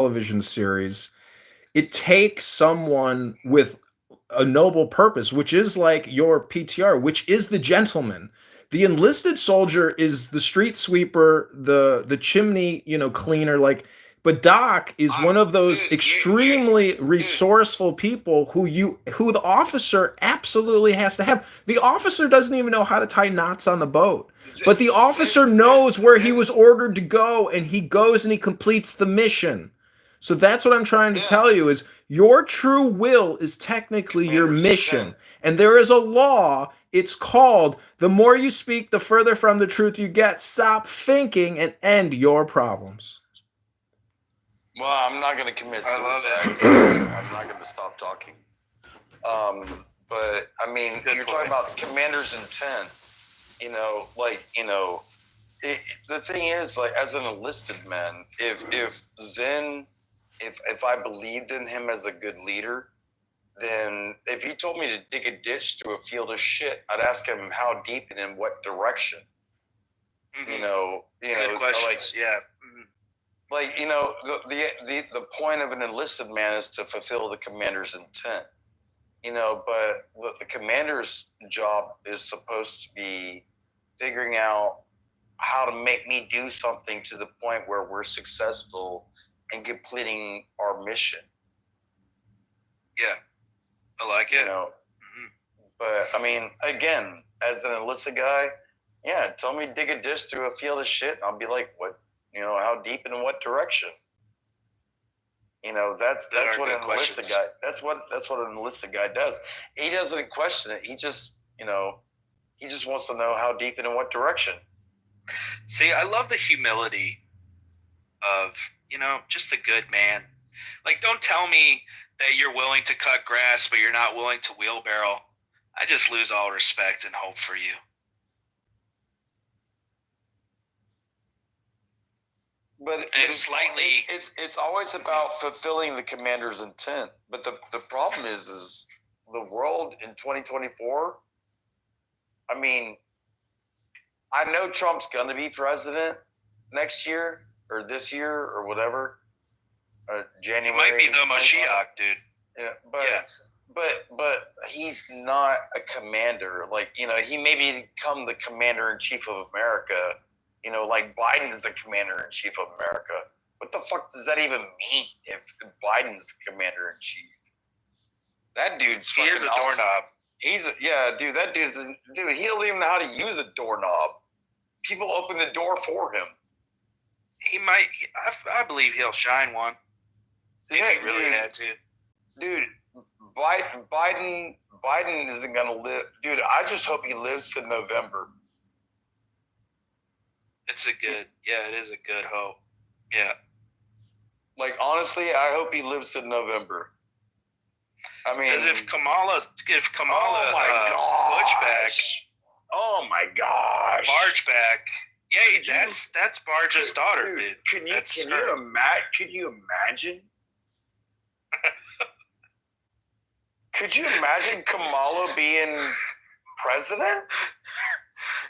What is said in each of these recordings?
television series, it takes someone with a noble purpose, which is like your PTR, which is the gentleman. The enlisted soldier is the street sweeper, the chimney, cleaner. Like, but Doc is one of those extremely resourceful people who the officer absolutely has to have. The officer doesn't even know how to tie knots on the boat, but the officer knows where he was ordered to go, and he goes and he completes the mission. So that's what I'm trying to tell you is your true will is technically your mission. And there is a law. It's called, the more you speak, the further from the truth you get. Stop thinking and end your problems. Well, I'm not going to commit suicide. I'm not going to stop talking. But, I mean, you're talking about the commander's intent. The thing is, like, as an enlisted man, if I believed in him as a good leader, then if he told me to dig a ditch through a field of shit, I'd ask him how deep and in what direction. Mm-hmm. Good questions. The point of an enlisted man is to fulfill the commander's intent. But the commander's job is supposed to be figuring out how to make me do something to the point where we're successful in completing our mission. Yeah, I like it. But I mean, again, as an enlisted guy, tell me dig a ditch through a field of shit, and I'll be like, what? How deep and in what direction? That's what an enlisted guy. That's what an enlisted guy does. He doesn't question it. He just he just wants to know how deep and in what direction. See, I love the humility of just a good man. Like, don't tell me that you're willing to cut grass, but you're not willing to wheelbarrow. I just lose all respect and hope for you. But it's always about fulfilling the commander's intent. But the problem is the world in 2024. I mean, I know Trump's gonna be president next year or this year or whatever. January. It might be the Mashiach, dude. Yeah, but he's not a commander. Like, he may become the commander in chief of America. Like Biden's the commander in chief of America. What the fuck does that even mean if Biden's the commander in chief? That dude's he is a doorknob. That dude. He don't even know how to use a doorknob. People open the door for him. He might. I believe he'll shine one. If he really had to. Dude, Biden isn't gonna live. Dude, I just hope he lives to November. It is a good hope. Yeah. Like, honestly, I hope he lives to November. I mean, because if Kamala oh my gosh, Barge back. Yeah, that's Barge's daughter, dude. Can you imagine? Could you imagine Kamala being president?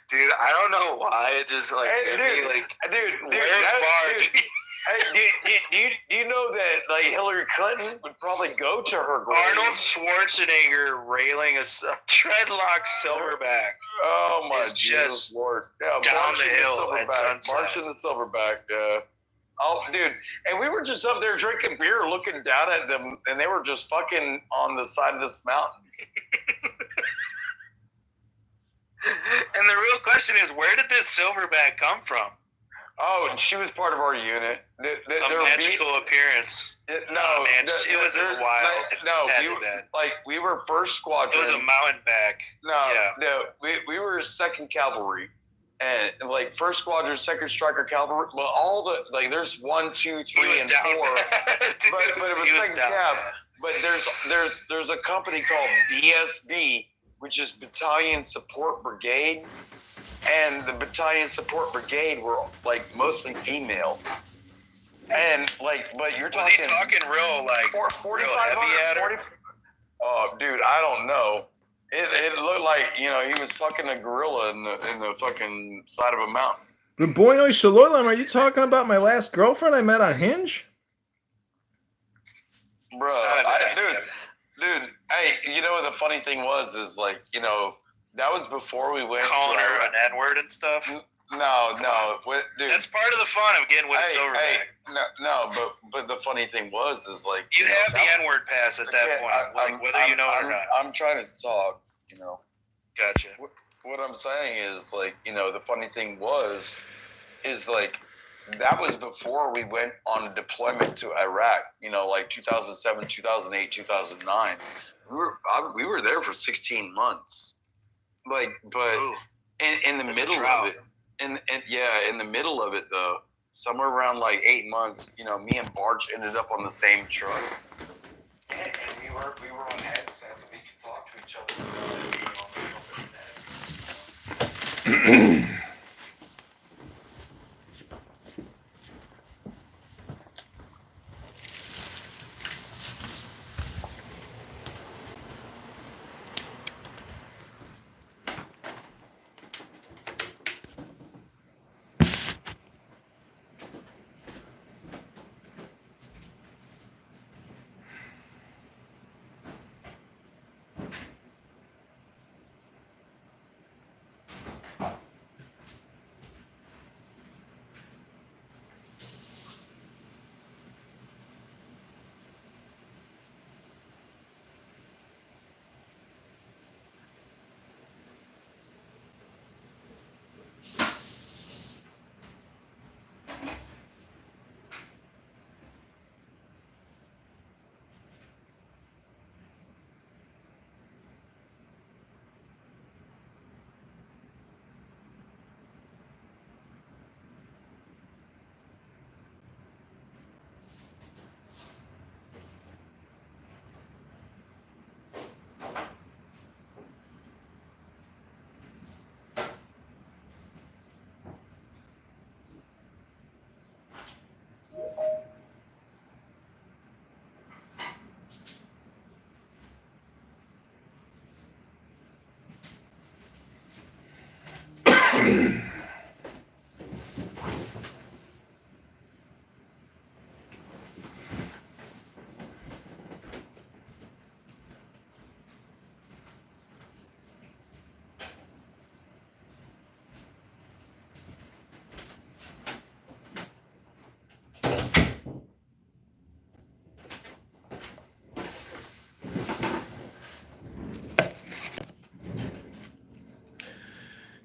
Dude, I don't know why. It just where's Barge? Do you know that like Hillary Clinton would probably go to her grave? Arnold Schwarzenegger railing a dreadlock silverback. Oh my Jesus Lord! Yeah, down the hill at sunset. Marching the silverback. Oh, dude, and we were just up there drinking beer, looking down at them, and they were just fucking on the side of this mountain. And the real question is, where did this silverback come from? Oh, and she was part of our unit. A magical appearance. It wasn't wild. We were first squadron. It was a mountainback. We were 2nd Cavalry, and like first squadron, 2nd Striker Cavalry. Well, all the there's 1, 2, 3, and 4. But it was 2nd Cav. But there's a company called BSB, which is Battalion Support Brigade. And the Battalion Support Brigade were like mostly female, and but you're talking. Was he talking real real heavy at her? Oh, dude, I don't know. It looked like he was fucking a gorilla in the fucking side of a mountain. The boy no Shalolam, are you talking about my last girlfriend I met on Hinge? Bro, dude, hey, you know what the funny thing was is like, you know, that was before we went calling her an N-word and stuff. No, dude. That's part of the fun of getting with a silverback. But the funny thing was is like you have the N-word pass at that point, whether you know it or not. I'm trying to talk, you know. Gotcha. What I'm saying is like, you know, the funny thing is like that was before we went on deployment to Iraq, you know, like 2007, 2008, 2009. We were there for 16 months. Like, but in the middle of it, in the middle of it though, somewhere around like 8 months, you know, me and Barch ended up on the same truck. And we were on headsets. We could talk to each other.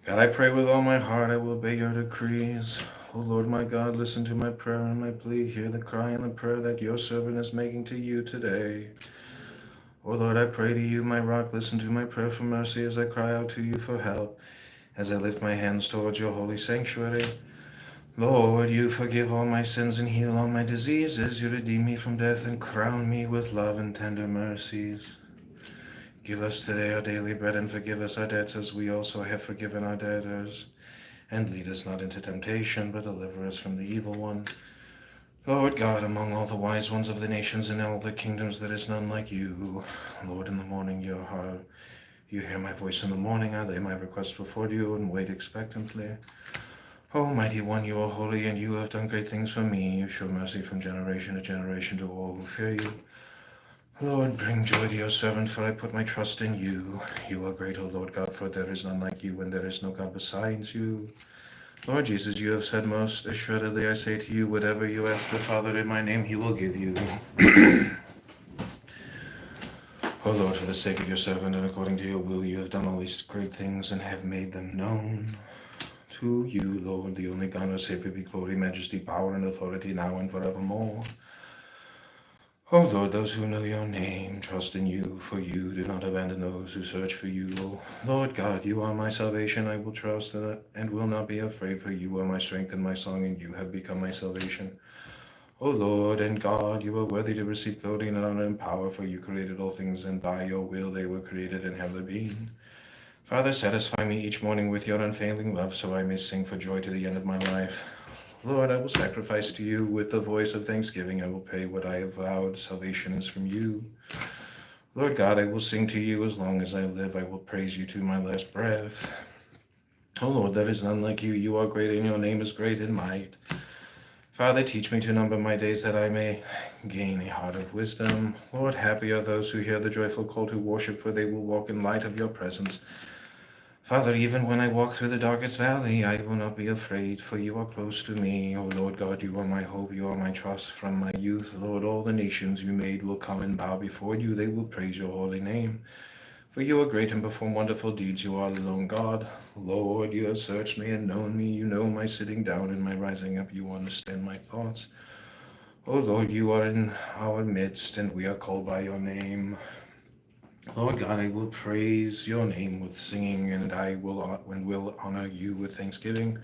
God, I pray with all my heart, I will obey your decrees. O Lord my God, listen to my prayer and my plea. Hear the cry and the prayer that your servant is making to you today. O Lord, I pray to you, my rock, listen to my prayer for mercy as I cry out to you for help, as I lift my hands towards your holy sanctuary. Lord, you forgive all my sins and heal all my diseases. You redeem me from death and crown me with love and tender mercies. Give us today our daily bread and forgive us our debts as we also have forgiven our debtors. And lead us not into temptation, but deliver us from the evil one. Lord God, among all the wise ones of the nations and all the kingdoms, there is none like you. Lord, in the morning you hear my voice in the morning. I lay my requests before you and wait expectantly. O mighty one, you are holy, and you have done great things for me. You show mercy from generation to generation to all who fear you. Lord, bring joy to your servant, for I put my trust in you. You are great, O Lord God, for there is none like you, and there is no God besides you. Lord Jesus, you have said most assuredly, I say to you, whatever you ask the Father in my name, he will give you. O Lord, for the sake of your servant, and according to your will, you have done all these great things, and have made them known. To you, Lord, the only God, our Savior, be glory, majesty, power, and authority, now and forevermore. O Lord, those who know your name trust in you, for you do not abandon those who search for you. O Lord God, you are my salvation. I will trust and will not be afraid, for you are my strength and my song, and you have become my salvation. O Lord and God, you are worthy to receive glory and honor and power, for you created all things, and by your will they were created and have their being. Father, satisfy me each morning with your unfailing love, so I may sing for joy to the end of my life. Lord, I will sacrifice to you with the voice of thanksgiving. I will pay what I have vowed. Salvation is from you. Lord God, I will sing to you as long as I live. I will praise you to my last breath. Oh Lord, there is none like you. You are great, and your name is great in might. Father, teach me to number my days that I may gain a heart of wisdom. Lord, happy are those who hear the joyful call to worship, for they will walk in light of your presence. Father, even when I walk through the darkest valley, I will not be afraid, for you are close to me. O Lord God, you are my hope, you are my trust from my youth. Lord, all the nations you made will come and bow before you. They will praise your holy name. For you are great and perform wonderful deeds. You are alone God. Lord, you have searched me and known me. You know my sitting down and my rising up. You understand my thoughts. O Lord, you are in our midst, and we are called by your name. Lord God, I will praise your name with singing, and I will honor you with thanksgiving.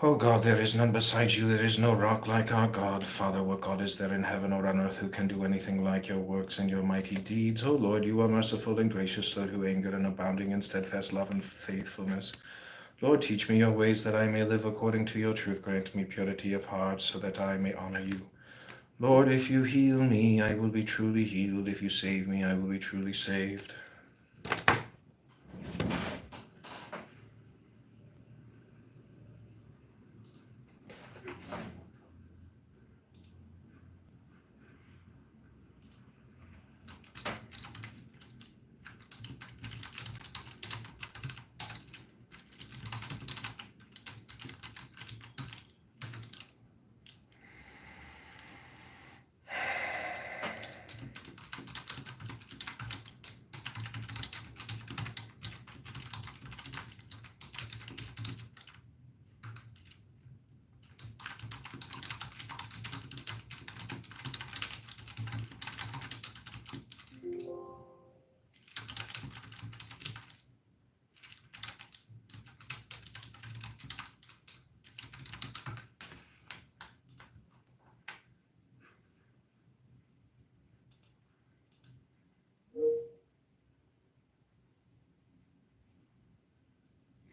O God, there is none beside you, there is no rock like our God. Father, what God is there in heaven or on earth who can do anything like your works and your mighty deeds? O Lord, you are merciful and gracious, slow to anger, and abounding in steadfast love and faithfulness. Lord, teach me your ways that I may live according to your truth. Grant me purity of heart so that I may honor you. Lord, if you heal me, I will be truly healed. If you save me, I will be truly saved.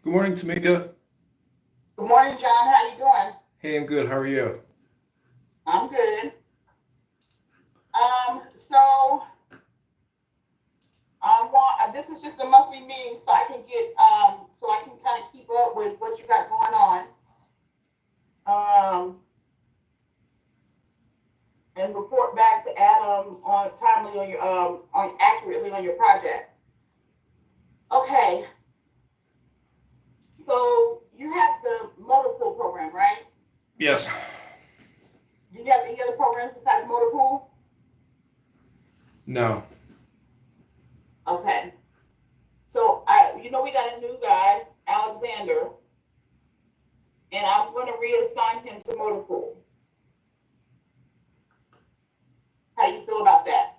Good morning, Tamika. Good morning, John. How you doing? Hey, I'm good. How are you? I'm good. So I want this is just a monthly meeting, so I can so I can kind of keep up with what you got going on, and report back to Adam on timely on your on accurately on your projects. Okay. So you have the motor pool program, right? Yes. Do you have any other programs besides motor pool? No. Okay. So we got a new guy, Alexander, and I'm going to reassign him to motor pool. How you feel about that?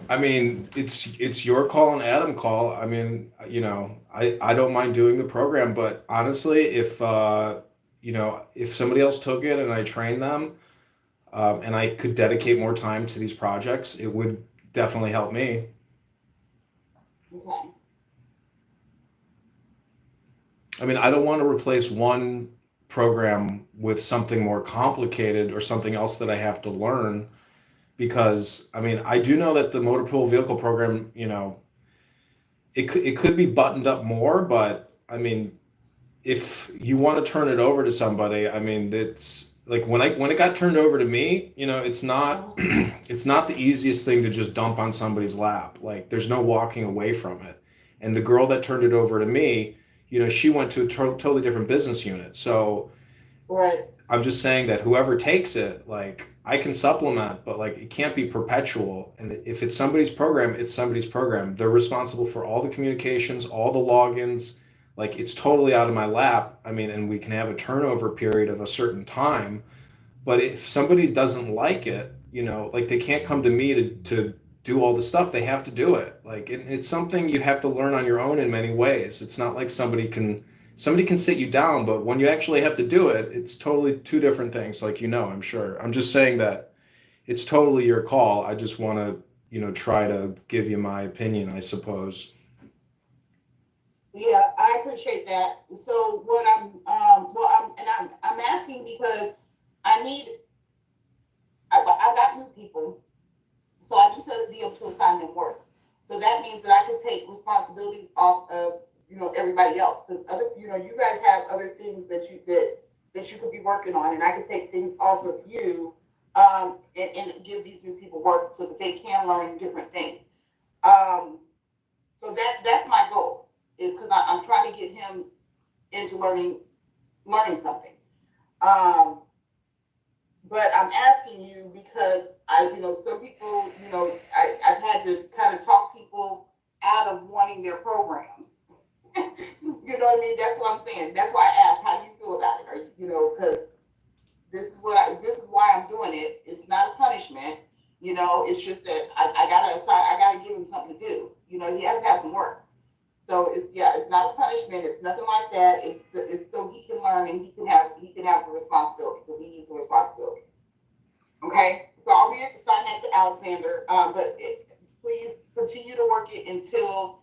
I mean, it's your call and Adam call. I mean, I don't mind doing the program, but honestly, if if somebody else took it and I trained them, and I could dedicate more time to these projects, it would definitely help me. Okay. I mean, I don't want to replace one program with something more complicated or something else that I have to learn because I mean, I do know that the motor pool vehicle program, it could be buttoned up more, but I mean, if you want to turn it over to somebody, I mean, it's like when it got turned over to me, it's not it's not the easiest thing to just dump on somebody's lap. Like there's no walking away from it. And the girl that turned it over to me, she went to a totally different business unit. So Right. I'm just saying that whoever takes it, like I can supplement, but like it can't be perpetual. And if it's somebody's program, it's somebody's program. They're responsible for all the communications, all the logins. Like it's totally out of my lap. I mean, and we can have a turnover period of a certain time. But if somebody doesn't like it, like they can't come to me to do all the stuff. They have to do it. Like it's something you have to learn on your own in many ways. It's not like somebody can sit you down, but when you actually have to do it, it's totally two different things. Like I'm sure. I'm just saying that it's totally your call. I just want to try to give you my opinion, I suppose. Yeah, I appreciate that. So what I'm asking because I need I got new people, so I need to be able to assign them work. So that means that I can take responsibility off of everybody else. Because you guys have other things that you could be working on, and I could take things off of you, and give these new people work so that they can learn different things. So that's my goal, is because I'm trying to get him into learning something. But I'm asking you because some people, I've had to kind of talk people out of wanting their programs. You know what I mean? That's what I'm saying. That's why I asked, how do you feel about it? Because this is why I'm doing it. It's not a punishment. It's just that I gotta give him something to do. He has to have some work. So it's not a punishment. It's nothing like that. It's so he can learn and he can have the responsibility, because he needs the responsibility. Okay, so I'll reassign that to Alexander. But please continue to work it until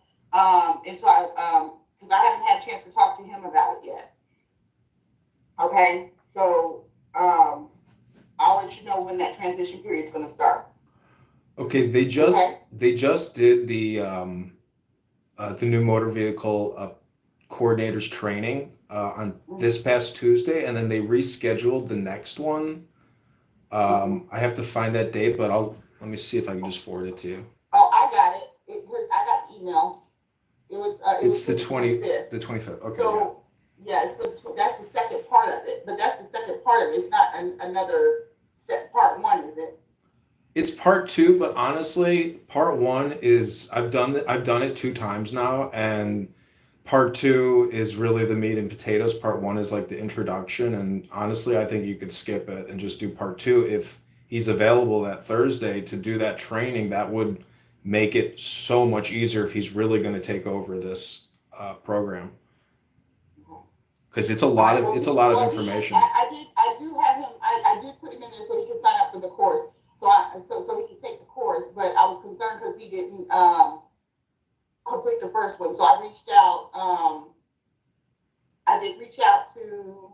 because I haven't had a chance to talk to him about it yet. Okay, so I'll let you know when that transition period is going to start. Okay, they just did the new motor vehicle coordinators training on this past Tuesday, and then they rescheduled the next one. I have to find that date, but let me see if I can just forward it to you. Oh, I got it. I got the email. It's the 25th. The 25th. Okay. So that's the second part of it, but that's the second part of it. It's not another part one, is it? It's part two, but honestly, part one is I've done it 2 times now, and part two is really the meat and potatoes. Part one is like the introduction, and honestly, I think you could skip it and just do part two. If he's available that Thursday to do that training, that would make it so much easier if he's really going to take over this program, because it's a lot of information. I do have him. I did put him in there so he can sign up for the course. So he can take the course, but I was concerned because he didn't complete the first one. So I reached out. I did reach out to.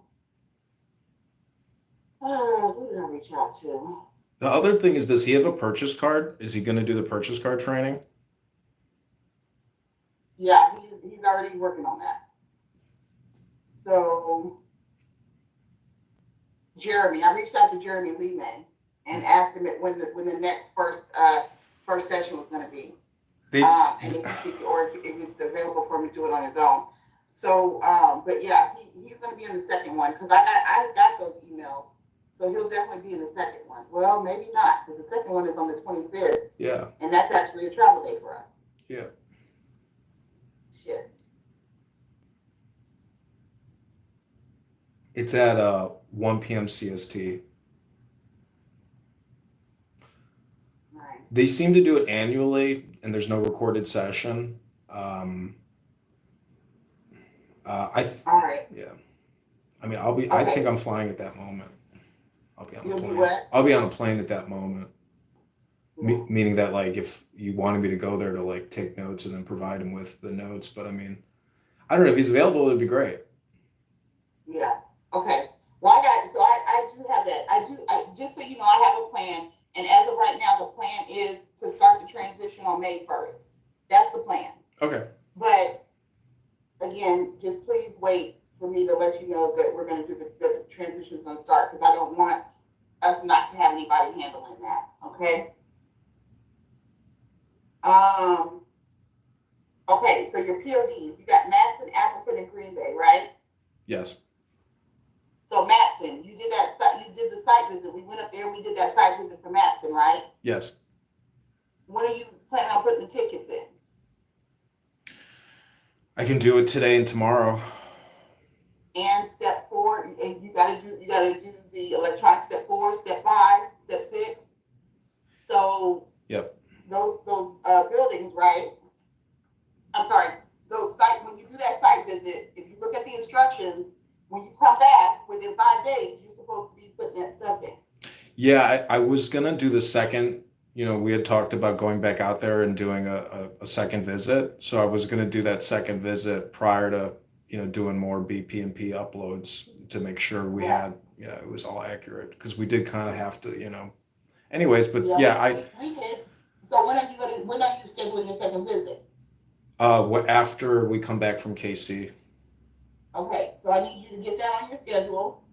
Who did I reach out to? The other thing is, does he have a purchase card? Is he going to do the purchase card training? Yeah, he's already working on that. So Jeremy, I reached out to Jeremy Lee-May and asked him when the next first session was going to be, and if it's available for him to do it on his own. So, but yeah, he's going to be in the second one, because I got those emails, so he'll definitely be in the second one. Well, maybe not, because the second one is on the 25th. Yeah. And that's actually a travel day for us. Yeah. Shit. It's at 1 p.m. CST. Right. They seem to do it annually, and there's no recorded session. All right. Yeah. I mean, Okay. I think I'm flying at that moment. I'll be on You'll a be plane. what? I'll be on a plane at that moment. Yeah. Meaning that, like, if you wanted me to go there to like take notes and then provide him with the notes, but I mean, I don't know if he's available. It'd be great. Yeah. Okay. Well, I do have that. Just so you know, I have a plan, and as of right now, the plan is to start the transition on May 1st. That's the plan. Okay. But again, just please wait for me to let you know that we're going to do the transition is going to start, because I don't want us not to have anybody handling that. Okay. Okay. So your PODs, you got Madison, Appleton, and Green Bay, right? Yes. So Matson, you did the site visit. We went up there and we did that site visit for Matson, right? Yes. When are you planning on putting the tickets in? I can do it today and tomorrow. And step 4, and you gotta do the electronic step 4, step 5, step 6. So Yep. Those buildings, right? I'm sorry, those sites, when you do that site visit, if you look at the instructions, when you come back within 5 days, you're supposed to be putting that stuff in. Yeah, I was gonna do the second. We had talked about going back out there and doing a second visit. So I was gonna do that second visit prior to doing more BP&P uploads to make sure we had it was all accurate, because we did kind of have to anyways. But we did. So when are you scheduling your second visit? What after we come back from KC? Okay, so I need you to get that on your schedule.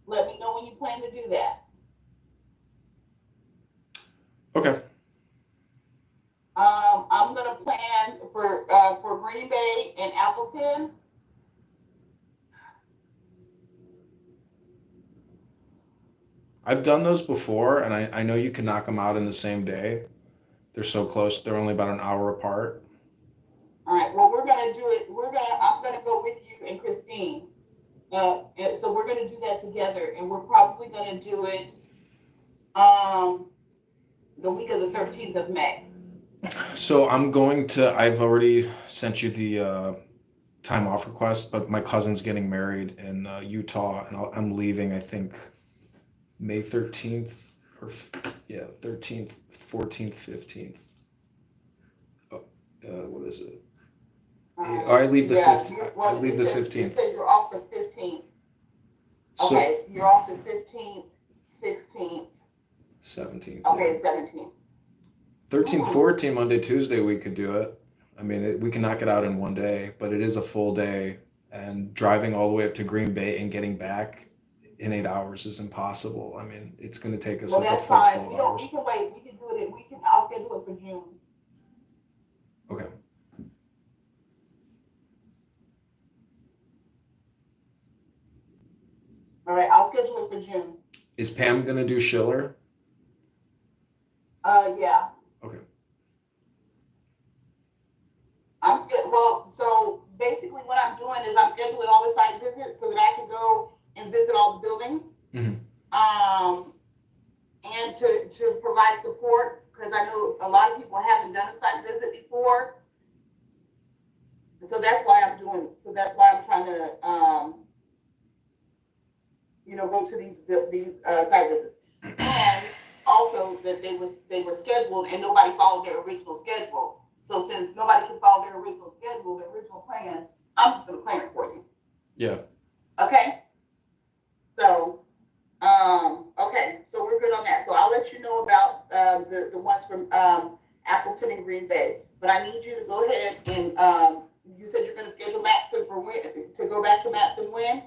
Let me know when you plan to do that. Okay. I'm gonna plan for Green Bay and Appleton. I've done those before, and I know you can knock them out in the same day. They're so close. They're only about an hour apart. All right. Well, we're gonna do it. I'm gonna go with you and Christine. And so we're gonna do that together, and we're probably gonna do it the week of the 13th of May. So I've already sent you the time off request, but my cousin's getting married in Utah, and I'm leaving, I think, May 13th, or, yeah, 13th, 14th, 15th. What is it? I leave the 15th. I leave the 15th. It says you're off the 15th. So, Okay, you're off the 15th, 16th. 17th. Okay, 17th. 13, 14, Monday, Tuesday, we could do it. I mean, we can knock it out in one day, but it is a full day, and driving all the way up to Green Bay and getting back in 8 hours is impossible. I mean, it's going to take us like a full 12 hours. We can wait. We can do it. I'll schedule it for June. Okay. All right, I'll schedule it for June. Is Pam going to do Schiller? Yeah. Okay. Well, so basically what I'm doing is I'm scheduling all the site visits so that I can go and visit all the buildings. Mm-hmm. And to provide support, because I know a lot of people haven't done a site visit before. So that's why I'm trying to, go to these site visits. And also that they were scheduled and nobody followed their original schedule. So since nobody can follow their original schedule, their original plan, I'm just going to plan it for you. Yeah. Okay. So, okay. So we're good on that. So I'll let you know about the ones from Appleton and Green Bay. But I need you to go ahead and you said you're going to schedule Matson for when to go back to Matson when?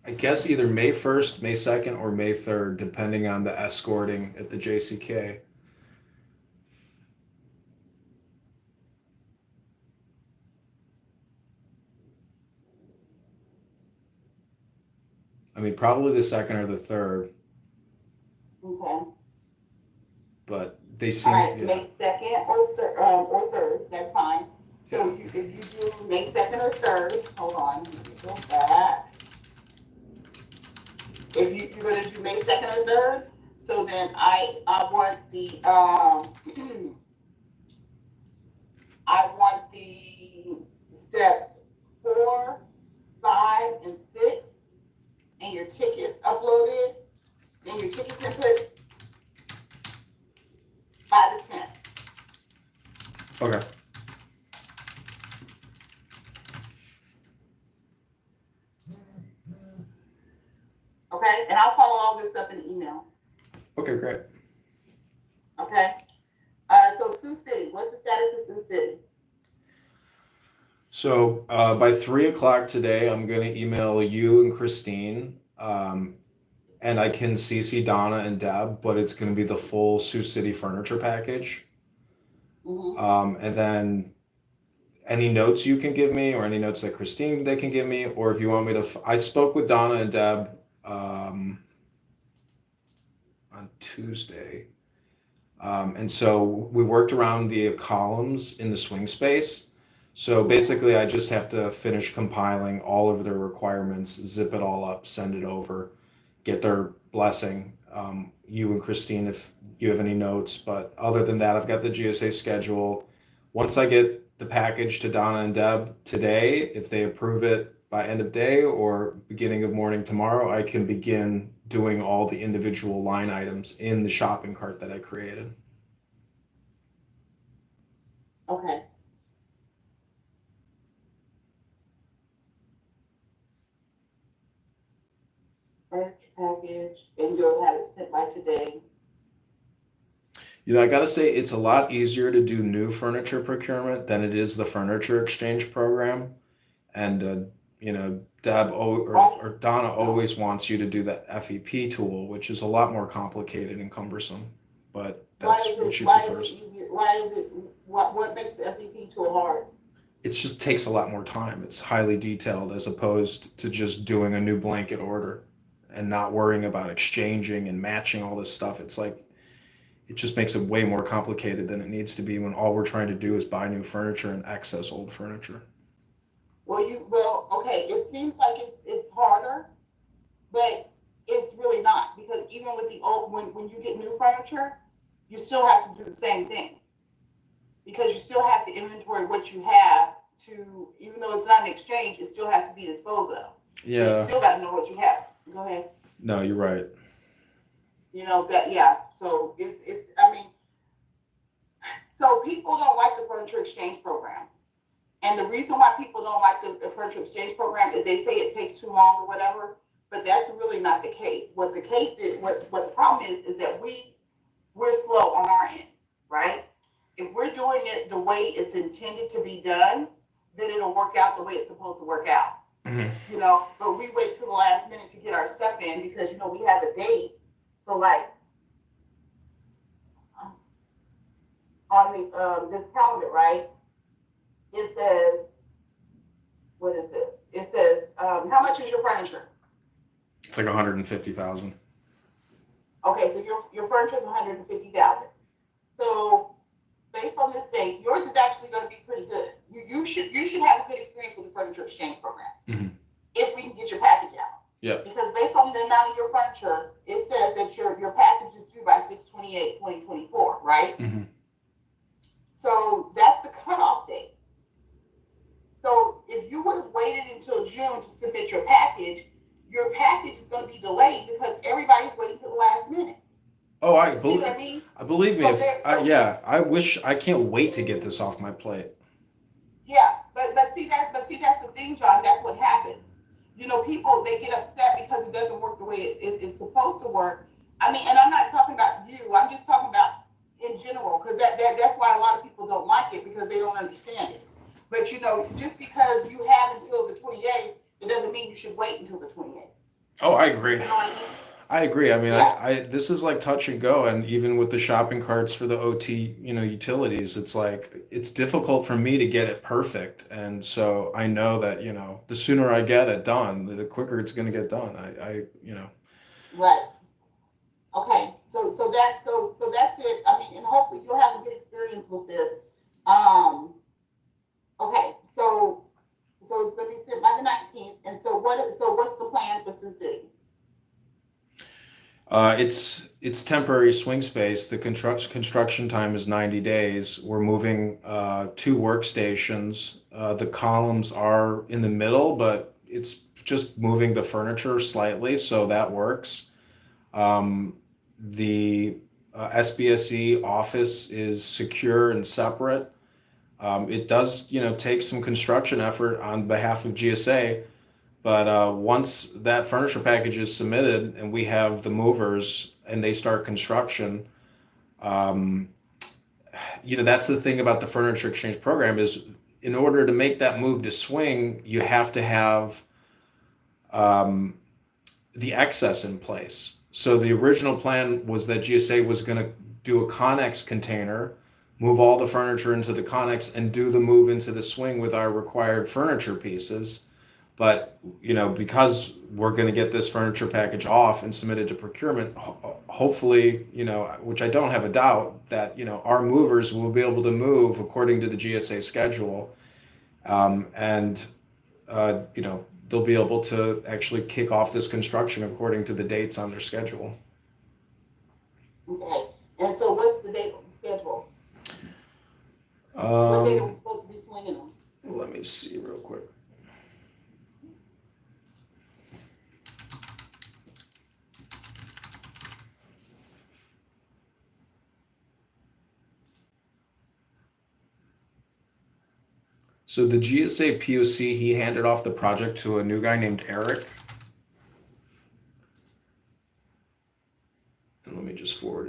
I guess either May 1st, May 2nd, or May 3rd, depending on the escorting at the JCK. I mean, probably the 2nd or the 3rd. Okay. But they seem. All right, Yeah. May 2nd or 3rd, that's fine. So if you do May 2nd or 3rd, hold on, let me go back. If you're going to do May 2nd or 3rd, so then I want the steps 4, 5, and 6, and your tickets uploaded, and your tickets input by the 10th. Okay. Okay, and I'll follow all this up in email. Okay, great. Okay. So Sioux City, what's the status of Sioux City? So by 3 o'clock today, I'm going to email you and Christine, and I can CC Donna and Deb, but it's going to be the full Sioux City furniture package. Mm-hmm. And then any notes you can give me, or any notes that Christine they can give me, or if you want me to, I spoke with Donna and Deb on Tuesday. And so we worked around the columns in the swing space. So basically, I just have to finish compiling all of their requirements, zip it all up, send it over, get their blessing. You and Christine, if you have any notes. But other than that, I've got the GSA schedule. Once I get the package to Donna and Deb today, if they approve it by end of day or beginning of morning tomorrow, I can begin doing all the individual line items in the shopping cart that I created. Okay. furniture package, and you'll have it sent by today. I got to say, it's a lot easier to do new furniture procurement than it is the furniture exchange program. And, Deb or Donna always wants you to do that FEP tool, which is a lot more complicated and cumbersome. But that's what she prefers. What makes the FEP tool hard? It just takes a lot more time. It's highly detailed as opposed to just doing a new blanket order and not worrying about exchanging and matching all this stuff. It's like, it just makes it way more complicated than it needs to be when all we're trying to do is buy new furniture and excess old furniture. Okay, it seems like it's harder, but it's really not, because even with the old, when you get new furniture, you still have to do the same thing, because you still have to inventory what you have to, even though it's not an exchange, it still has to be disposed of. Yeah. So you still got to know what you have. Go ahead. No, you're right. So so people don't like the furniture exchange program. And the reason why people don't like the furniture exchange program is they say it takes too long or whatever, but that's really not the case. What the case is, what the problem is that we're slow on our end, right? If we're doing it the way it's intended to be done, then it'll work out the way it's supposed to work out. Mm-hmm. But we wait till the last minute to get our stuff in because, we have a date. So like on this calendar, right? It says, what is this? It says, how much is your furniture? It's like 150,000. Okay, so your furniture is 150,000. So based on this date, yours is actually going to be pretty good. You should have a good experience with the furniture exchange program. Mm-hmm. If we can get your package out. Yep. Because based on the amount of your furniture, it says that your package is due by 6/28/2024, right? Mm-hmm. So that's the cutoff date. So if you would have waited until June to submit your package is going to be delayed because everybody's waiting till the last minute. Oh, See what I mean? Believe me. I can't wait to get this off my plate. Yeah, but see that's the thing, John. That's what happens. People, they get upset because it doesn't work the way it's supposed to work. I mean, and I'm not talking about you. I'm just talking about in general, because that's why a lot of people don't like it, because they don't understand it. But just because you have until the 28th, it doesn't mean you should wait until the 28th. Oh, I agree. You know what I mean? I agree. I mean, this is like touch and go, and even with the shopping carts for the OT, utilities, it's like it's difficult for me to get it perfect, and so I know that the sooner I get it done, the quicker it's going to get done. Right. Okay. So that's it. I mean, and hopefully you'll have a good experience with this. Okay. So it's going to be sent by the 19th, and so what's the plan for Sioux City? It's temporary swing space. The construction time is 90 days. We're moving 2 workstations. The columns are in the middle, but it's just moving the furniture slightly, so that works. The SBSE office is secure and separate. It does, take some construction effort on behalf of GSA. But once that furniture package is submitted and we have the movers and they start construction, that's the thing about the furniture exchange program is in order to make that move to swing, you have to have the excess in place. So the original plan was that GSA was going to do a Connex container, move all the furniture into the Connex, and do the move into the swing with our required furniture pieces. But, because we're going to get this furniture package off and submitted to procurement, hopefully, which I don't have a doubt that, our movers will be able to move according to the GSA schedule. They'll be able to actually kick off this construction according to the dates on their schedule. Okay. And so what's the date on the schedule? What date are we supposed to be swinging them? Let me see real quick. So the GSA POC, he handed off the project to a new guy named Eric.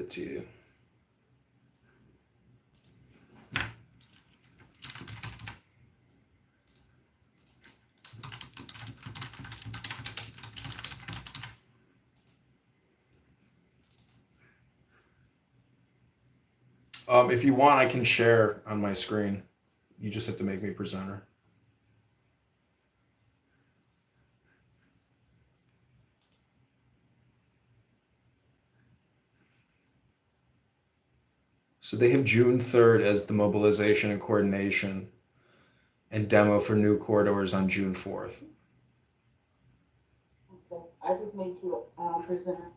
it to you. If you want, I can share on my screen. You just have to make me presenter. So they have June 3rd as the mobilization and coordination and demo for new corridors on June 4th. Okay, I just made you presenter.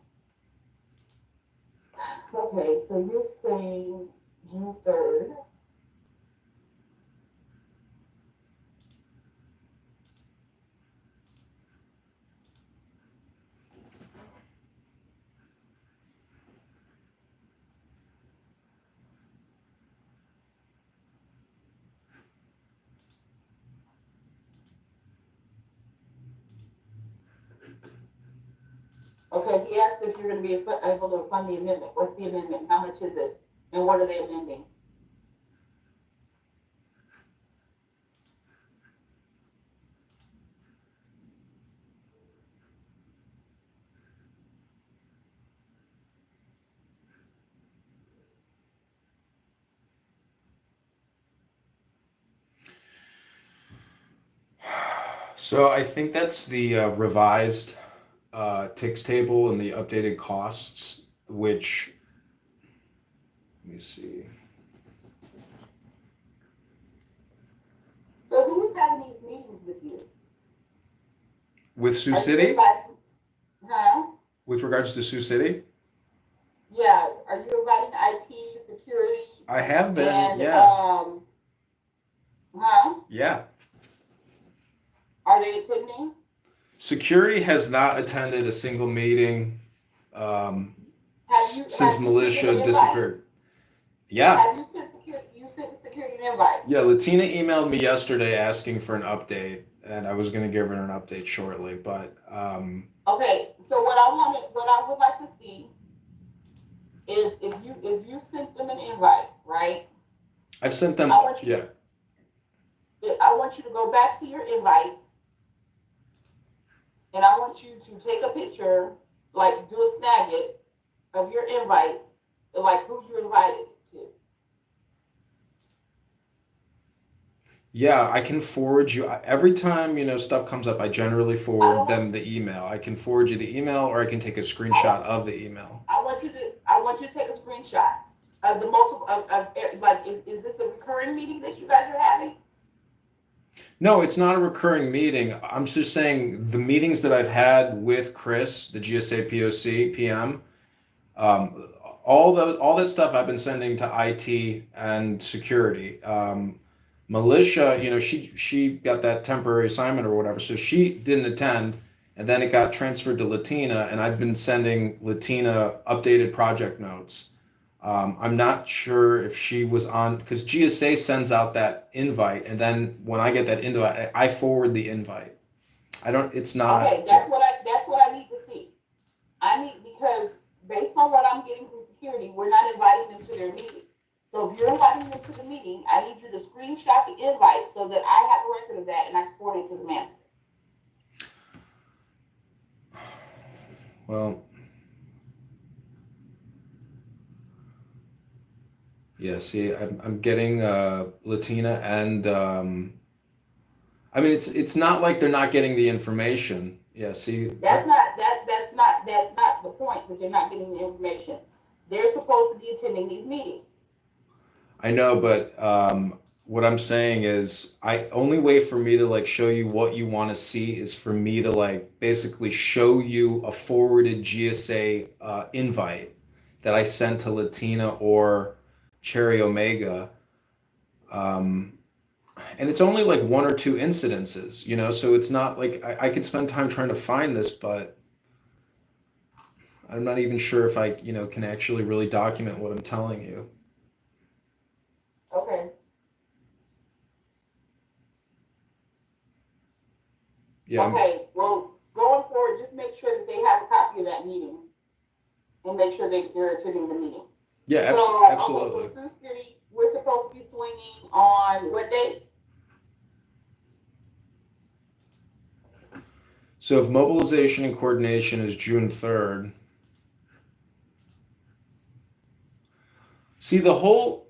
Okay, so you're saying June 3rd. Okay, he asked if you're going to be able to fund the amendment. What's the amendment? How much is it? And what are they amending? So I think that's the revised TIX table and the updated costs, which, let me see. So who is having these meetings with you? With Sioux Are you City? inviting, huh? With regards to Sioux City? Yeah. Are you inviting IT, security? I have been, And, yeah. huh? Yeah. Are they attending? Security has not attended a single meeting since militia disappeared. Yeah. Have you sent security an invite? Yeah, Latina emailed me yesterday asking for an update, and I was going to give her an update shortly, but okay, so what I would like to see is if you sent them an invite, right? I've sent them, yeah. I want you to go back to your invites, and I want you to take a picture, like do a snag it of your invites, like who you invited to. Yeah, I can forward you every time, stuff comes up. I generally forward them the email. I can forward you the email, or I can take a screenshot of the email. I want you to take a screenshot of the multiple like is this a recurring meeting that you guys are having? No, it's not a recurring meeting. I'm just saying the meetings that I've had with Chris, the GSA POC PM, all that stuff I've been sending to IT and security. Militia, she got that temporary assignment or whatever, so she didn't attend, and then it got transferred to Latina, and I've been sending Latina updated project notes. I'm not sure if she was on, because GSA sends out that invite, and then when I get that invite, I forward the invite. It's not. Okay, that's what I need to see. Because based on what I'm getting from security, we're not inviting them to their meetings. So if you're inviting them to the meeting, I need you to screenshot the invite so that I have a record of that and I can forward it to the manager. Well, yeah, see, I'm getting Latina and I mean it's not like they're not getting the information. Yeah, see, that's not the point that they're not getting the information. They're supposed to be attending these meetings. I know, but what I'm saying is, only way for me to show you what you want to see is for me to basically show you a forwarded GSA invite that I sent to Latina or Cherry Omega, and it's only one or two incidences, so it's not like I could spend time trying to find this, but I'm not even sure if I can actually really document what I'm telling you. Okay. Yeah. Okay. Well, going forward, just make sure that they have a copy of that meeting. and make sure they're attending the meeting. Yeah, So, absolutely. Okay, so Sioux City, we're supposed to be swinging on what date? So if mobilization and coordination is June 3rd, see the whole.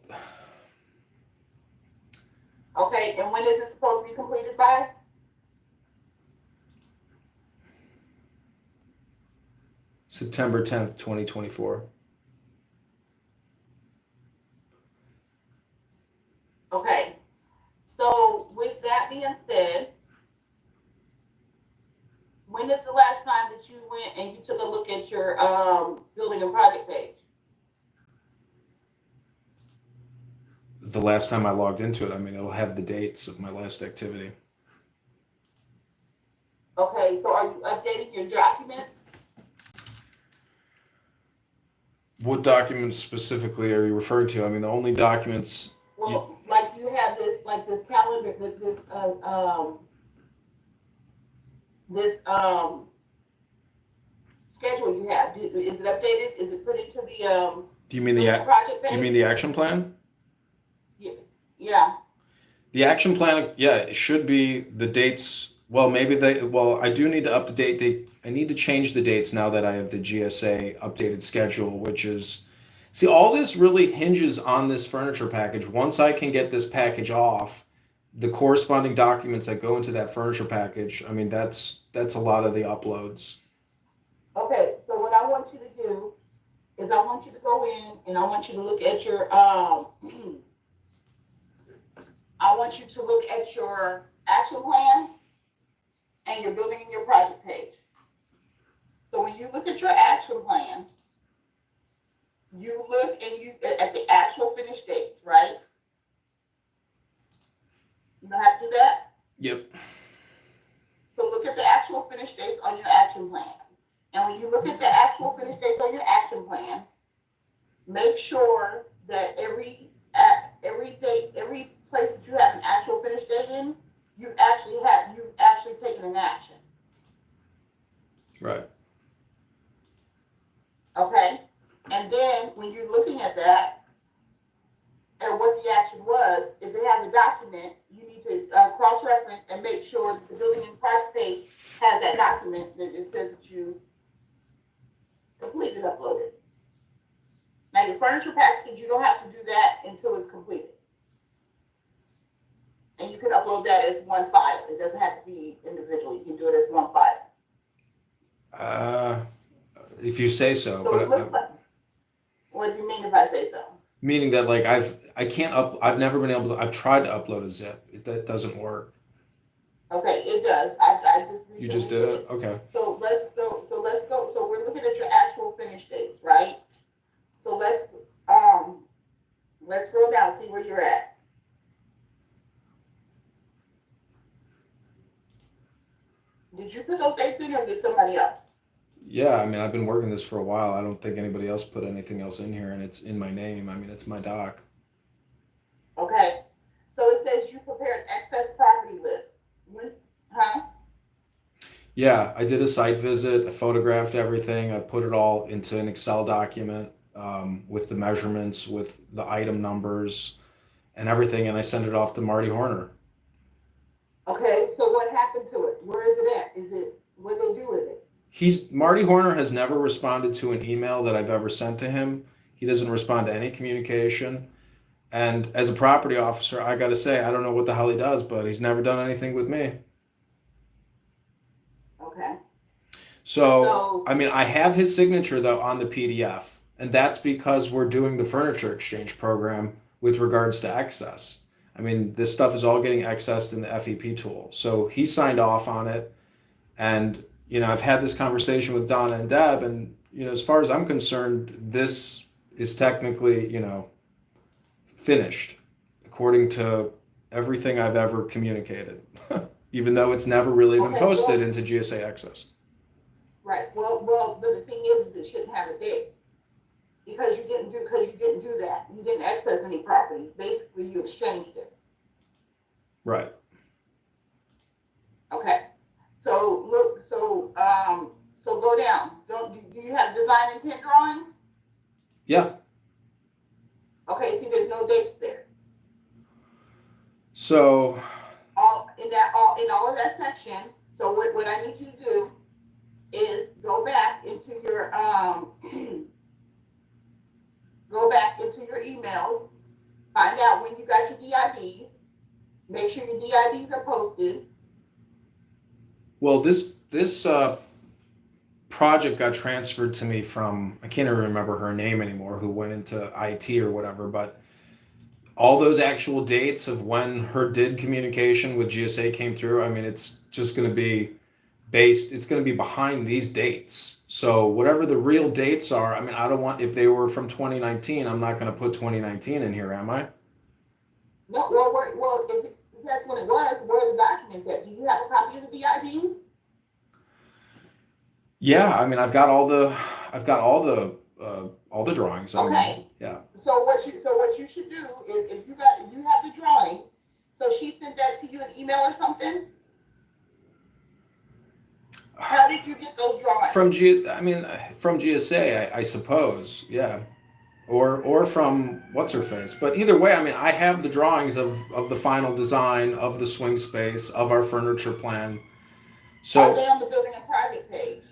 Okay, and when is it supposed to be completed by? September 10th, 2024. Okay, so with that being said, when is the last time that you went and you took a look at your building and project page? The last time I logged into it, I mean, it'll have the dates of my last activity. Okay, so are you updating your documents? What documents specifically are you referring to? I mean, the only documents. Well, like you have this calendar, this schedule you have. Is it updated? Is it put into the Do you mean project page? You mean the action plan? Yeah. The action plan, yeah, it should be the dates. Well, I do need to update. I need to change the dates now that I have the GSA updated schedule, which is, see, all this really hinges on this furniture package. Once I can get this package off, the corresponding documents that go into that furniture package, I mean, that's a lot of the uploads. Okay, so what I want you to do is I want you to go in and I want you to look at your I want you to look at your action plan and your building and your project page. So when you look at your action plan, you look and you at the actual finished dates, right? You know how to do that? Yep. So look at the actual finished dates on your action plan. And when you look at the actual finished dates on your action plan, make sure that every date, every place that you have an actual finish date in, you've actually taken an action. Right. Okay? And then when you're looking at that and what the action was, if it has a document, you need to cross-reference and make sure that the building and project page has that document that it says that you completed uploaded. Now your furniture package, you don't have to do that until it's completed. And you can upload that as one file. It doesn't have to be individual. You can do it as one file. If you say so. So it looks like, what do you mean if I say so? Meaning that like I've never been able to. I've tried to upload a zip. That doesn't work. Okay, it does. I just You just did it? Okay. So let's go. So we're looking at your actual finish dates, right? So let's scroll down, see where you're at. Did you put those dates in or did somebody else? Yeah, I mean, I've been working this for a while. I don't think anybody else put anything else in here, and it's in my name. I mean, it's my doc. Okay. So it says you prepared excess property list. Huh? Yeah, I did a site visit. I photographed everything. I put it all into an Excel document with the measurements, with the item numbers, and everything, and I sent it off to Marty Horner. Okay, so what happened to it? Where is it at? What do they do with it? Marty Horner has never responded to an email that I've ever sent to him. He doesn't respond to any communication. And as a property officer, I got to say, I don't know what the hell he does, but he's never done anything with me. Okay. So, I mean, I have his signature, though, on the PDF. And that's because we're doing the furniture exchange program with regards to excess. I mean, this stuff is all getting accessed in the FEP tool. So he signed off on it. And, you know, I've had this conversation with Donna and Deb. And, you know, as far as I'm concerned, this is technically, you know, finished according to everything I've ever communicated, even though it's never really been posted into GSA Access. Right. Well, but the thing is, it shouldn't have a date because you didn't do that. You didn't access any property. Basically, you exchanged it. Right. Okay. So look. So go down. do you have design intent drawings? Yeah. Okay, see, there's no dates there. So In all of that section. So what I need you to do is go back into your emails, find out when you got your DIDs, make sure your DIDs are posted. well, this project got transferred to me from, I can't even remember her name anymore, who went into IT or whatever, but all those actual dates of when her DID communication with GSA came through, I mean, it's just going to be it's going to be behind these dates. So whatever the real dates are, I mean, I don't want, if they were from 2019, I'm not going to put 2019 in here, am I? No, well, if that's when it was, where are the documents at? Do you have a copy of the DIDs? Yeah, I mean, I've got all the drawings. I Okay. mean, yeah. So what you should do is, if you have the drawings, so she sent that to you an email or something? How did you get those drawings? From GSA, I suppose, yeah, or from what's her face. But either way, I mean, I have the drawings of the final design of the swing space, of our furniture plan. So are they on the building and project page?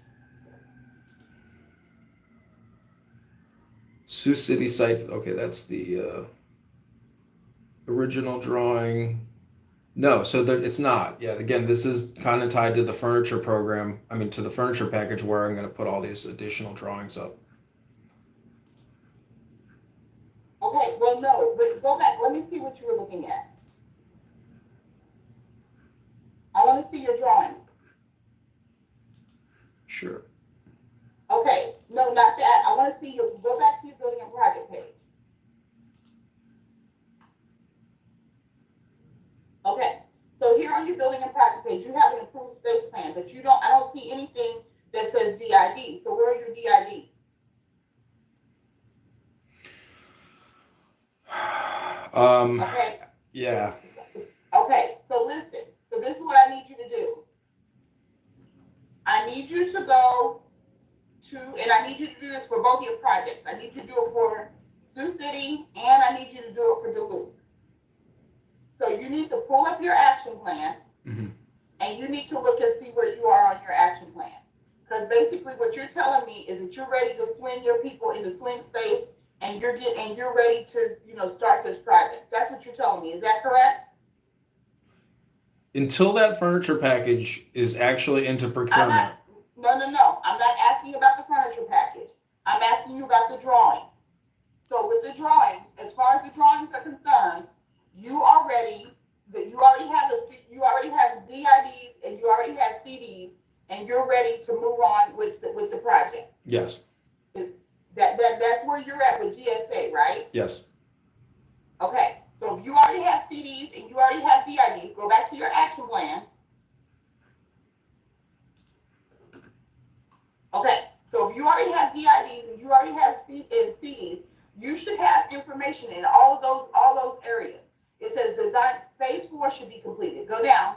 Sioux City site. Okay, that's the original drawing. No, so it's not. Yeah, again, this is kind of tied to the furniture program. I mean, to the furniture package where I'm going to put all these additional drawings up. Okay, well, no, but go back. Let me see what you were looking at. I want to see your drawings. Sure. Okay, no, not that. I want to see go back to your building and project page. Okay, so here on your building and project page, you have an approved space plan, but I don't see anything that says DID. So where are your DIDs? Okay. Yeah. Okay, so listen. So this is what I need you to do. I need you to go to, and I need you to do this for both your projects. I need you to do it for Sioux City, and I need you to do it for Duluth. So you need to pull up your action plan, and you need to look and see where you are on your action plan. Because basically what you're telling me is that you're ready to swing your people in the swing space, and you're ready to, start this project. That's what you're telling me. Is that correct? Until that furniture package is actually into procurement. No. I'm not asking about the furniture package. I'm asking you about the drawings. So with the drawings, as far as the drawings are concerned, you already have DIDs and you already have CDs, and you're ready to move on with the project. Yes. That's where you're at with GSA, right? Yes. Okay. So if you already have CDs and you already have DIDs, go back to your action plan. Okay. So if you already have DIDs and you already have CDs, you should have information in all those areas. It says design phase 4 should be completed. Go down.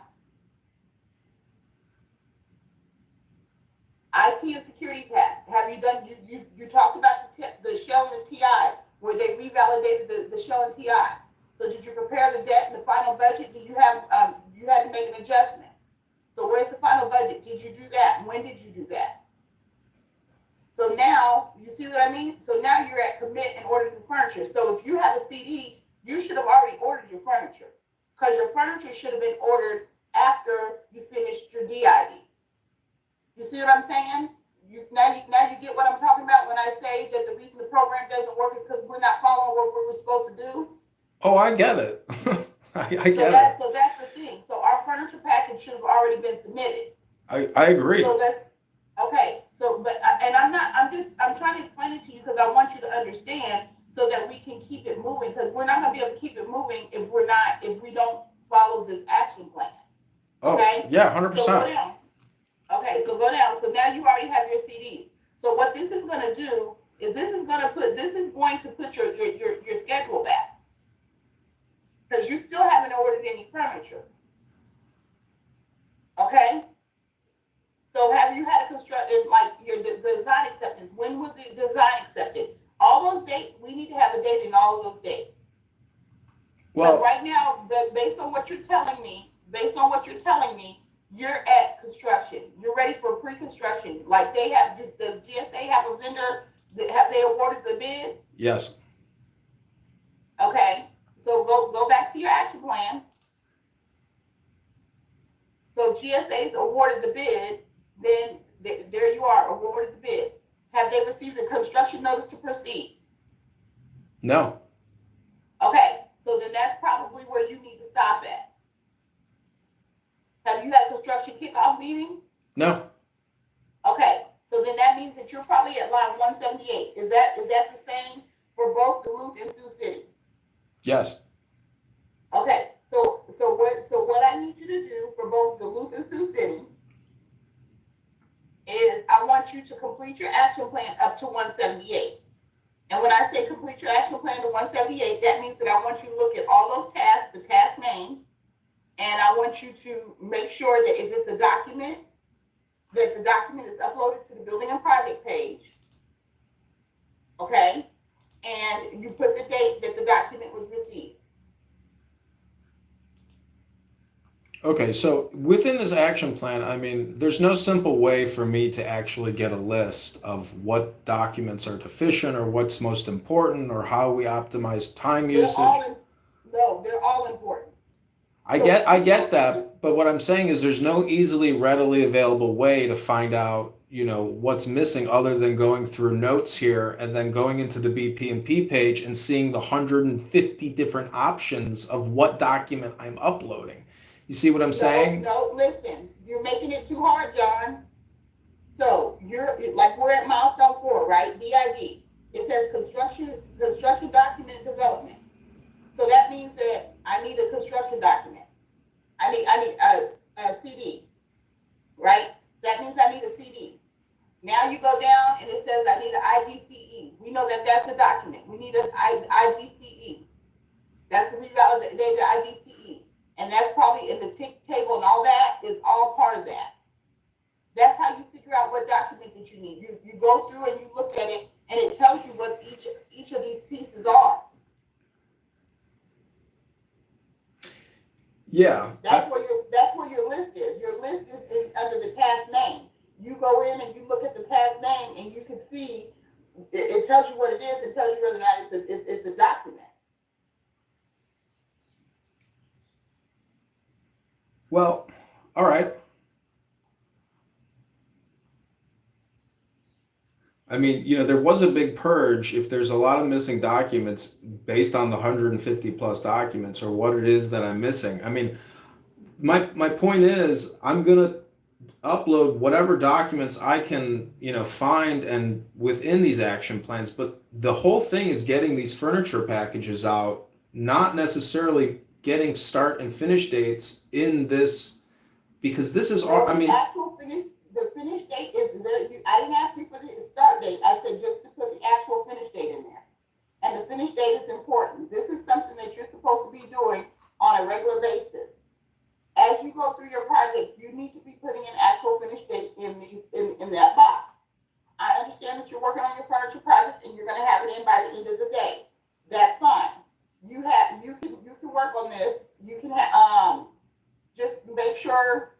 IT and security tasks. Have you done? You talked about the shell and the TI, where they revalidated the shell and TI. So did you prepare the debt and the final budget? Did you have you had to make an adjustment? So where's the final budget? Did you do that? When did you do that? So now you see what I mean? So now you're at commit and order the furniture. So if you have a CD, you should have already ordered your furniture, because your furniture should have been ordered after you finished your DIDs. You see what I'm saying? Now you get what I'm talking about when I say that the reason the program doesn't work is because we're not following what we're supposed to do. Oh, I get it. I get it. So that's the thing. So our furniture package should have already been submitted. I agree. So that's okay. So, I'm trying to explain it to you because I want you to understand, so that we can keep it moving, because we're not going to be able to keep it moving if we don't follow this action plan. Okay? Oh, yeah, 100%. So go down. Okay, so go down. So now you already have your CDs. So what this is going to do is this is going to put your schedule back, because you still haven't ordered any furniture. Okay? So have you had a construction, like the design Well, right now, based on what you're telling me, you're at construction. You're ready for pre-construction. Like they have, does GSA have a vendor? Have they awarded the bid? Yes. Okay. So go back to your action plan. So GSA's awarded the bid. Then there you are, awarded the bid. Have they received a construction notice to proceed? No. Okay. So then that's probably where you need to stop at. Have you had a construction kickoff meeting? No. Okay, so then that means that you're probably at line 178. Is that the same for both Duluth and Sioux City? Yes. Okay, so what I need you to do for both Duluth and Sioux City is I want you to complete your action plan up to 178. And when I say complete your action plan to 178, that means that I want you to look at all those tasks, the task names, and I want you to make sure that if it's a document, that the document is uploaded to the building and project page. Okay? And you put the date that the document was received. Okay, so within this action plan, I mean, there's no simple way for me to actually get a list of what documents are deficient or what's most important or how we optimize time usage. They're all important. I get that, but what I'm saying is there's no easily readily available way to find out, what's missing other than going through notes here and then going into the BP&P page and seeing the 150 different options of what document I'm uploading. You see what I'm saying? No, listen, you're making it too hard, John. So you're like, we're at milestone 4, right? DID. It says construction document development. So that means that I need a construction document. I need a CD, right? So that means I need a CD. Now you go down and it says I need an IDCE. We know that that's a document. We need an IDCE. That's the revalidated IDCE. And that's probably in the tick table and all that is all part of that. That's how you figure out what document that you need. You go through and you look at it and it tells you what each of these pieces are. Yeah. That's where your list is. Your list is under the task name. You go in and you look at the task name and you can see it tells you what it is. It tells you whether or not it's a document. Well, all right. I mean, there was a big purge. If there's a lot of missing documents based on the 150 plus documents or what it is that I'm missing. I mean, my point is I'm going to upload whatever documents I can, find and within these action plans. But the whole thing is getting these furniture packages out, not necessarily getting start and finish dates in this, because this is all, I mean, the finish date is, I didn't ask you for the start date. I said just to put the actual finish date in there. And the finish date is important. This is something that you're supposed to be doing on a regular basis. As you go through your project, you need to be putting an actual finish date in that box. I understand that you're working on your furniture project and you're going to have it in by the end of the day. That's fine. You can work on this. You can just make sure.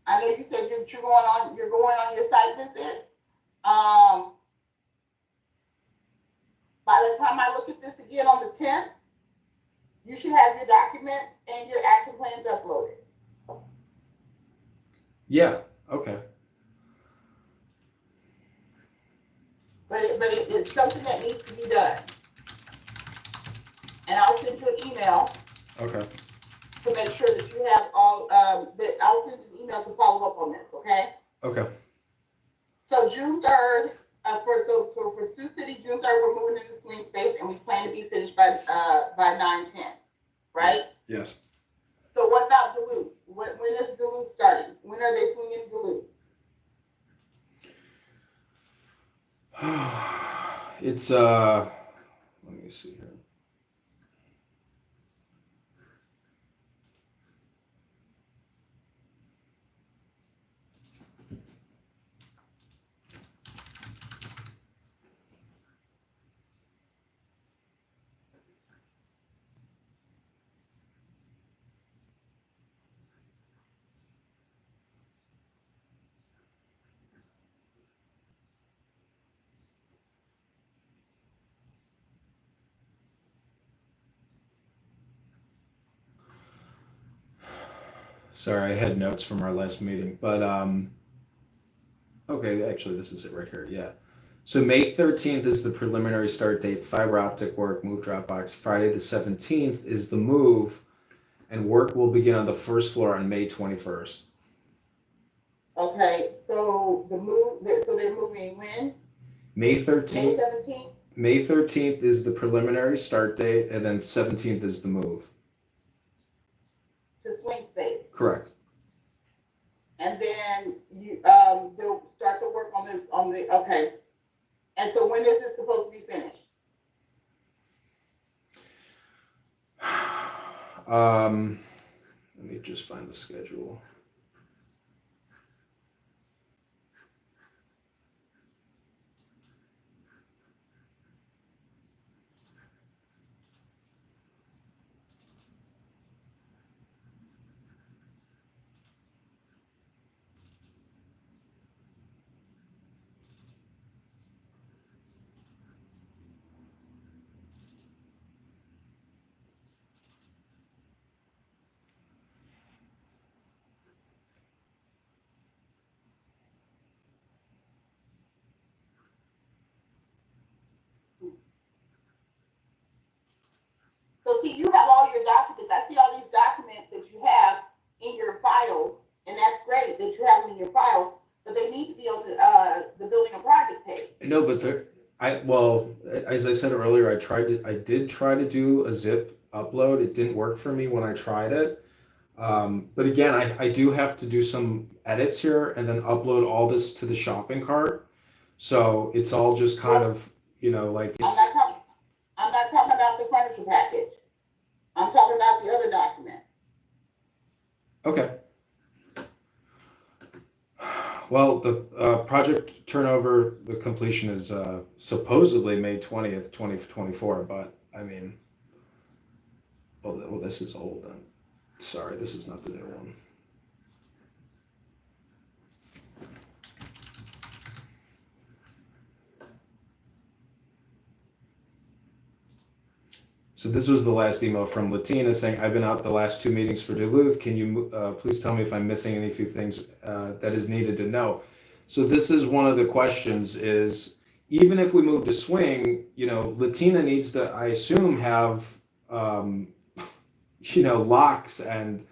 I know you said you're going on your site visit. By the time I look at this again on the 10th, you should have your documents and your action plans uploaded. Yeah. Okay. But it's something that needs to be done. And I'll send you an email. Okay. To make sure that you have all that. I'll send you an email to follow up on this. Okay. Okay. So June 3rd. For Sioux City, June 3rd, we're moving into screen space, and we plan to be finished by 9/10. Right? Yes. So what about Duluth? When is Duluth starting? When are they swinging Duluth? It's let me see here. Sorry, I had notes from our last meeting, but okay, actually, this is it right here. Yeah. So May 13th is the preliminary start date. Fiber optic work, move Dropbox. Friday the 17th is the move, and work will begin on the first floor on May 21st. Okay, so so they're moving when? May May 13th. 17th? May 13th is the preliminary start date, and then 17th is the move. To swing space. Correct. And then they'll start the work on the okay. And so when is this supposed to be finished? Let me just find the schedule. So see, you have all your documents. I see all these documents that you have in your files, and that's great that you have them in your files. But they need to be on the building and project page. No, but as I said earlier, I did try to do a zip upload. It didn't work for me when I tried it. But again, I do have to do some edits here and then upload all this to the shopping cart. So it's all just kind of, like I'm not talking about the furniture package. I'm talking about the other documents. Okay. Well, the project turnover, the completion is supposedly May 20th, 2024, but I mean, well, this is old then. Sorry, this is not the new one. So this was the last email from Latina saying, I've been out the last 2 meetings for Duluth. Can you please tell me if I'm missing any few things that is needed to know? So this is one of the questions is, even if we move to swing, Latina needs to, I assume, have, locks and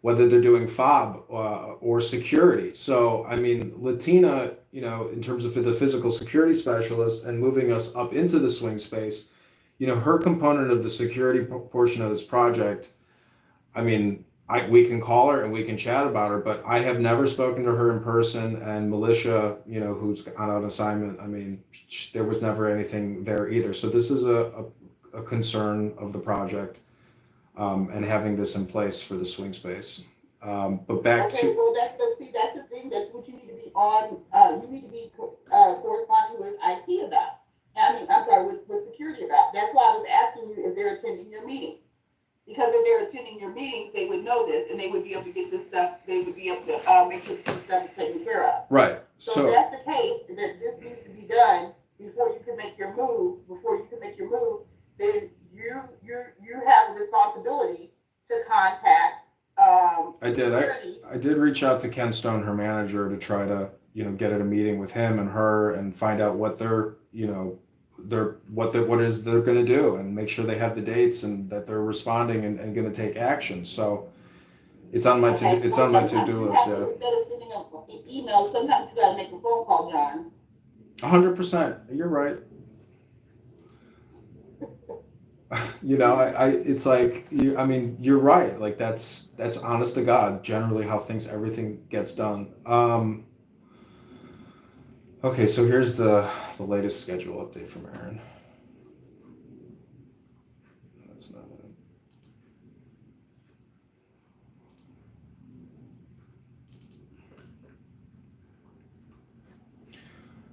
whether they're doing fob or security. So, I mean, Latina, in terms of the physical security specialist and moving us up into the swing space, her component of the security portion of this project, I mean, we can call her and we can chat about her, but I have never spoken to her in person. And Militia, who's on assignment, I mean, there was never anything there either. So this is a concern of the project, and having this in place for the swing space. But back to... well, that's the thing. That's what you need to be on. You need to be corresponding with IT about. I'm sorry, with security about. That's why I was asking you if they're attending your meetings. Because if they're attending your meetings, they would know this and they would be able to get this stuff, they would be able to make sure this stuff is taken care of. Right. So if that's the case, that this needs to be done before you can make your move, then you have a responsibility to contact security. I did reach out to Ken Stone, her manager, to try to, get at a meeting with him and her and find out what they're going to do and make sure they have the dates and that they're responding and going to take action. So it's on my to-do list. Yeah. Instead of sending an email, sometimes you got to make a phone call, John. 100%. You're right. It's like, you're right. Like that's honest to God, generally how everything gets done. Okay, so here's the latest schedule update from Aaron. That's not it.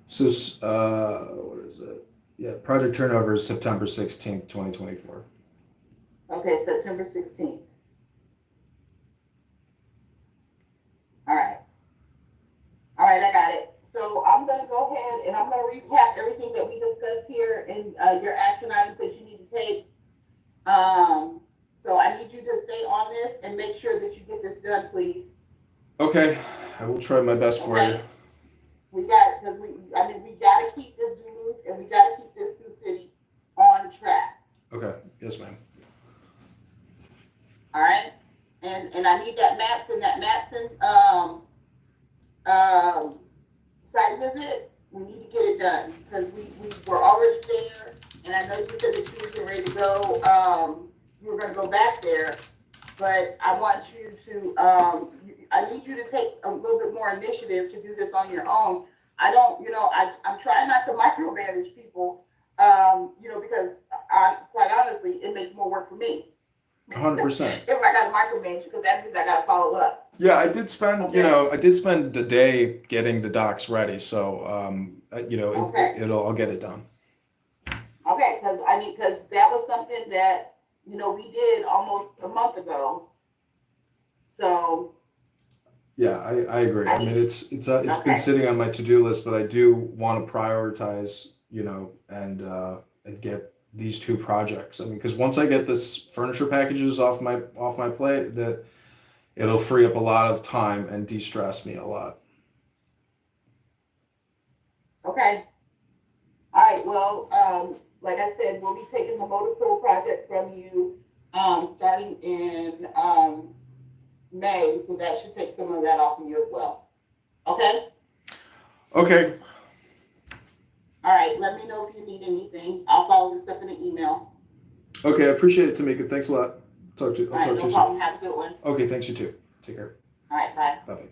So, what is it? Yeah, project turnover is September 16th, 2024. Okay, September 16th. All right, I got it. So I'm going to go ahead and I'm going to recap everything that we discussed here and your action items that you need to take. So I need you to stay on this and make sure that you get this done. done, please. Okay, I will try my best for you. We got, because we got to keep this Duluth and we got to keep this Sioux City on track. Okay, yes, ma'am. All right, and I need that Matson site visit. We need to get it done because we were already there, and I know you said that you were getting ready to go. You were going to go back there, but I want you to. I need you to take a little bit more initiative to do this on your own. I don't, I'm trying not to micromanage people, because quite honestly, it makes more work for me. 100%. If I got to micromanage, because that means I got to follow up. Yeah, I did spend, I did spend the day getting the docs ready, so, Okay. I'll get it done. Okay, because that was something that, we did almost a month ago. So. Yeah, I agree. I mean, it's been sitting on my to-do list, but I do want to prioritize, and get these two projects. I mean, because once I get this furniture packages off my plate, that it'll free up a lot of time and de-stress me a lot. Okay. All right. Well, like I said, we'll be taking the Motor Pool project from you, starting in May, so that should take some of that off of you as well. Okay? Okay. All right. Let me know if you need anything. I'll follow this up in an email. Okay, I appreciate it, Tamika. Thanks a lot. I'll talk to you All right, no soon. problem. Have a good one. Okay, thanks, you too. Take care. All right, bye. Bye-bye.